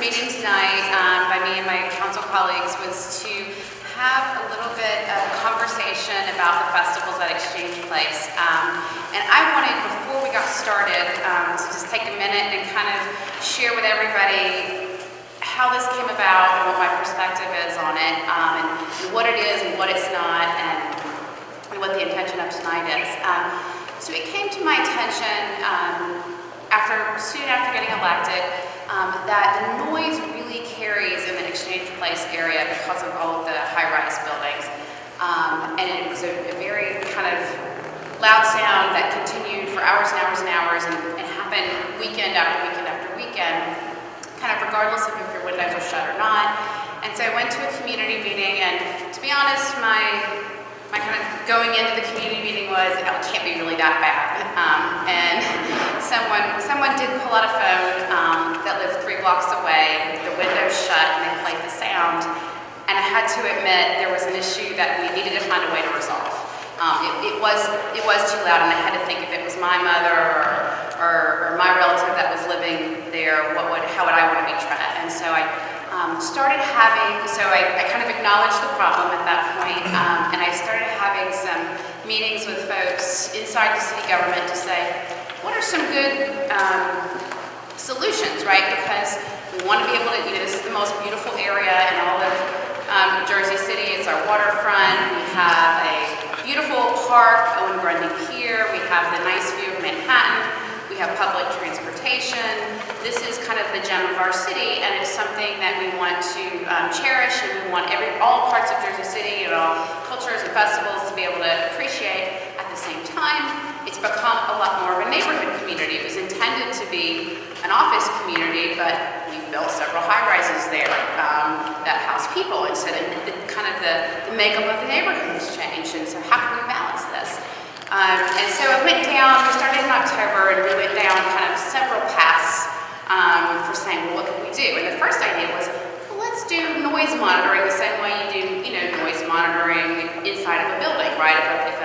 meeting tonight by me and my council colleagues was to have a little bit of conversation about the festivals that exchange place. And I wanted, before we got started, to just take a minute and kind of share with everybody how this came about and what my perspective is on it, and what it is and what it's not, and what the intention of tonight is. So it came to my attention soon after getting elected, that the noise really carries in the Exchange Place area because of all of the high-rise buildings. And it was a very kind of loud sound that continued for hours and hours and hours and happened weekend after weekend after weekend, kind of regardless of if your windows were shut or not. And so I went to a community meeting, and to be honest, my kind of going into the community meeting was, oh, it can't be really that bad. And someone did pull out a phone that lived 3 blocks away, with the windows shut, and they played the sound. And I had to admit there was an issue that we needed to find a way to resolve. It was too loud, and I had to think if it was my mother or my relative that was living there, how would I want to be treated? And so I started having, I kind of acknowledged the problem at that point, and I started having some meetings with folks inside the city government to say, what are some good solutions, right? Because we want to be able to, this is the most beautiful area in all of Jersey City. It's our waterfront. We have a beautiful park on Grundy Pier. We have the nice view of Manhattan. We have public transportation. This is kind of the gem of our city, and it's something that we want to cherish, and we want all parts of Jersey City and all cultures and festivals to be able to appreciate. At the same time, it's become a lot more of a neighborhood community. It was intended to be an office community, but we've built several high-rises there that house people, and so the makeup of the neighborhood has changed, and so how can we balance this? And so I went down, we started in October, and we went down kind of several paths for saying, well, what can we do? And the first idea was, well, let's do noise monitoring the same way you do, noise monitoring inside of a building, right? If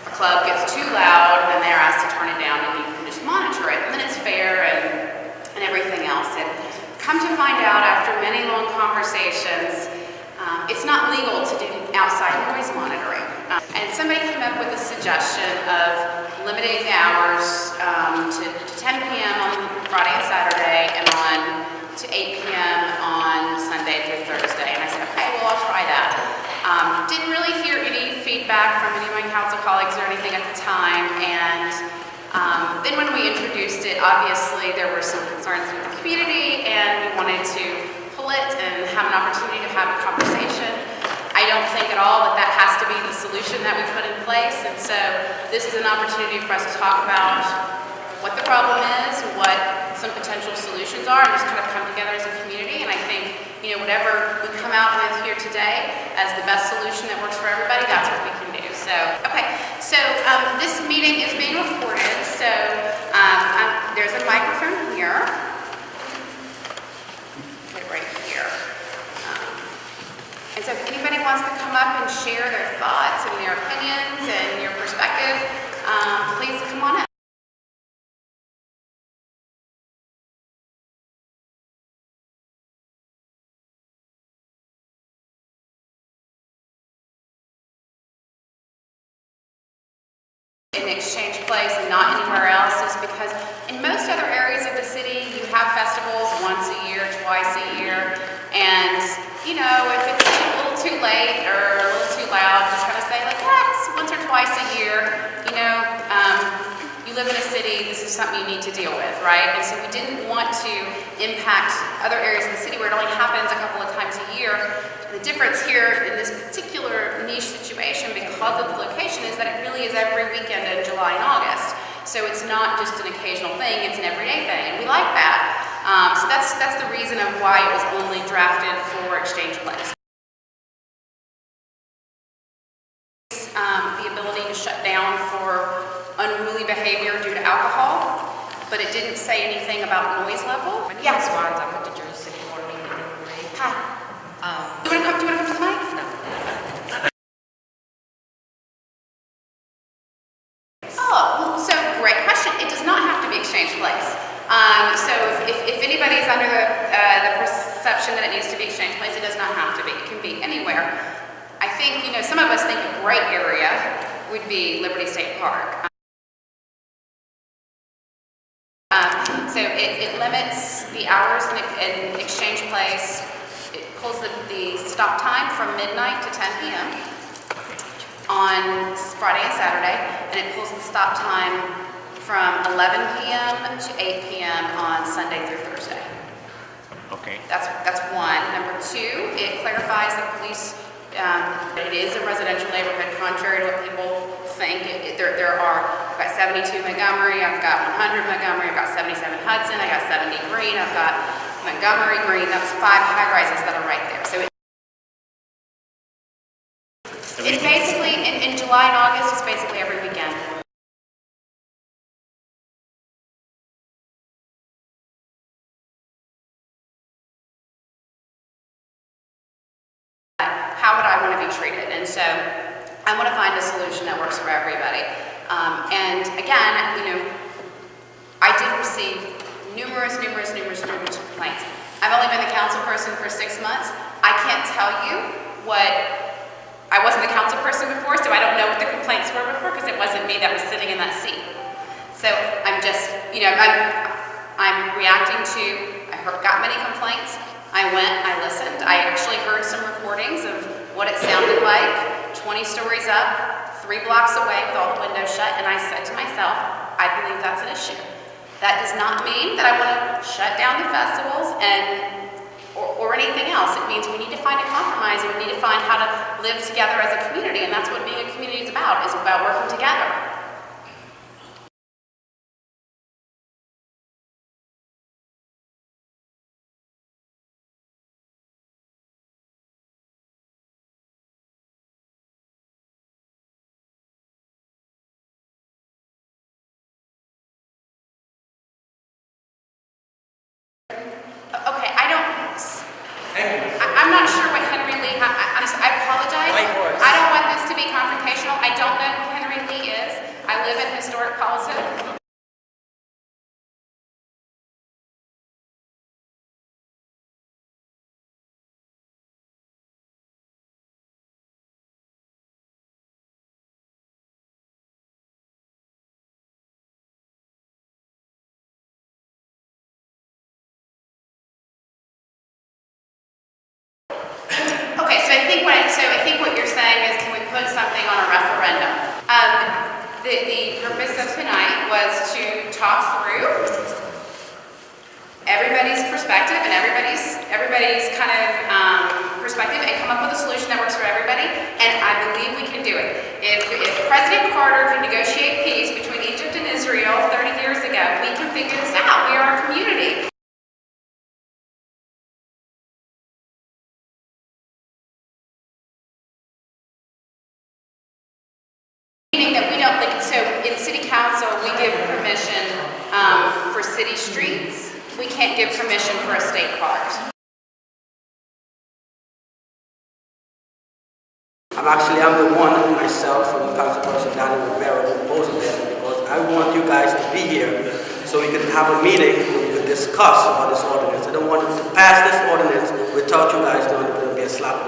a club gets too loud, then they're asked to turn it down, and you can just monitor it, and then it's fair and everything else. And come to find out, after many long conversations, it's not legal to do outside noise monitoring. And somebody came up with a suggestion of limiting the hours to 10 p.m. on Friday and Saturday, and to 8 p.m. on Sunday through Thursday. And I said, okay, well, I'll try that. Didn't really hear any feedback from any of my council colleagues or anything at the time. And then when we introduced it, obviously there were some concerns with the community, and we wanted to pull it and have an opportunity to have a conversation. I don't think at all that has to be the solution that we put in place, and so this is an opportunity for us to talk about what the problem is, what some potential solutions are, and just kind of come together as a community. And I think, whatever we come out with here today as the best solution that works for everybody, that's what we can do. So, okay, so this meeting is being recorded, so there's a microphone here, right here. And so if anybody wants to come up and share their thoughts and their opinions and your perspective, please come on up. In Exchange Place and not anywhere else is because in most other areas of the city, you have festivals once a year, twice a year, and if it's a little too late or a little too loud, just kind of say, like, it's once or twice a year, you live in a city, this is something you need to deal with, right? And so we didn't want to impact other areas of the city where it only happens a couple of times a year. The difference here in this particular niche situation, because of the location, is that it really is every weekend in July and August. So it's not just an occasional thing, it's an everyday thing, and we like that. So that's the reason of why it was only drafted for Exchange Place. The ability to shut down for unruly behavior due to alcohol, but it didn't say anything about noise level. Yeah. I'm with the Jersey City Board meeting in May. Hi. Do you want to come to the mic? No. Oh, so great question. It does not have to be Exchange Place. So if if anybody's under the perception that it needs to be Exchange Place, it does not have to be. It can be anywhere. I think, you know, some of us think a great area would be Liberty State Park. So it limits the hours in Exchange Place. It pulls the stop time from midnight to 10 p.m. on Friday and Saturday, and it pulls the stop time from 11 p.m. to 8 p.m. on Sunday through Thursday. Okay. That's one. Number two, it clarifies that police, it is a residential neighborhood, contrary to what people think. There are, I've got 72 Montgomery, I've got 100 Montgomery, I've got 77 Hudson, I got 70 Green, I've got Montgomery Green. That's 5 high rises that are right there. So it's basically, in July and August, it's basically every weekend. How would I want to be treated? And so I want to find a solution that works for everybody. And again, you know, I did receive numerous complaints. I've only been the council person for 6 months. I can't tell you what, I wasn't the council person before, so I don't know what the complaints were before because it wasn't me that was sitting in that seat. So I'm just, you know, I'm reacting to, got many complaints. I went, I listened. I actually heard some recordings of what it sounded like, 20 stories up, 3 blocks away with all the windows shut, and I said to myself, I believe that's an issue. That does not mean that I want to shut down the festivals or anything else. It means we need to find a compromise and we need to find how to live together as a community, and that's what being a community is about working together. Okay, I'm not sure what Henry Lee, I apologize. I don't want this to be confrontational. I don't know who Henry Lee is. I live in historic Polizook. Okay, so I think what you're saying is, can we put something on a referendum? The purpose of tonight was to talk through everybody's perspective and everybody's kind of perspective and come up with a solution that works for everybody. And I believe we can do it. If President Carter can negotiate peace between Egypt and Israel 30 years ago, we can figure this out. We are a community. So in city council, we give permission for city streets. We can't give permission for a state park. I'm the one myself from the council person down in Rivera who opposing this because I want you guys to be here so we can have a meeting where we can discuss about this ordinance. I don't want to pass this ordinance without you guys knowing it's going to be a slap in